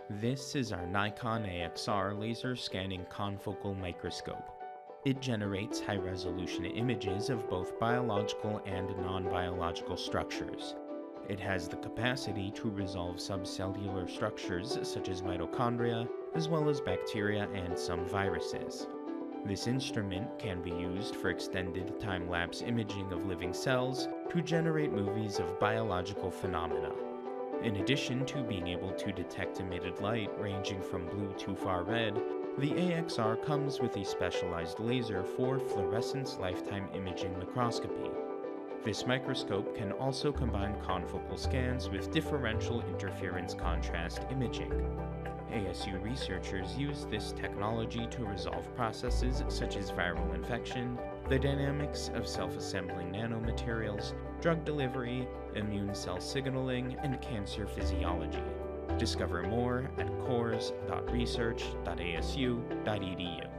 This is our Nikon AXR laser scanning confocal microscope. It generates high-resolution images of both biological and non-biological structures. It has the capacity to resolve subcellular structures such as mitochondria, as well as bacteria and some viruses. This instrument can be used for extended time-lapse imaging of living cells to generate movies of biological phenomena. In addition to being able to detect emitted light ranging from blue to far red, the AXR comes with a specialized laser for fluorescence lifetime imaging microscopy. This microscope can also combine confocal scans with differential interference contrast imaging. ASU researchers use this technology to resolve processes such as viral infection, the dynamics of self-assembling nanomaterials, drug delivery, immune cell signaling, and cancer physiology. Discover more at cores.research.asu.edu.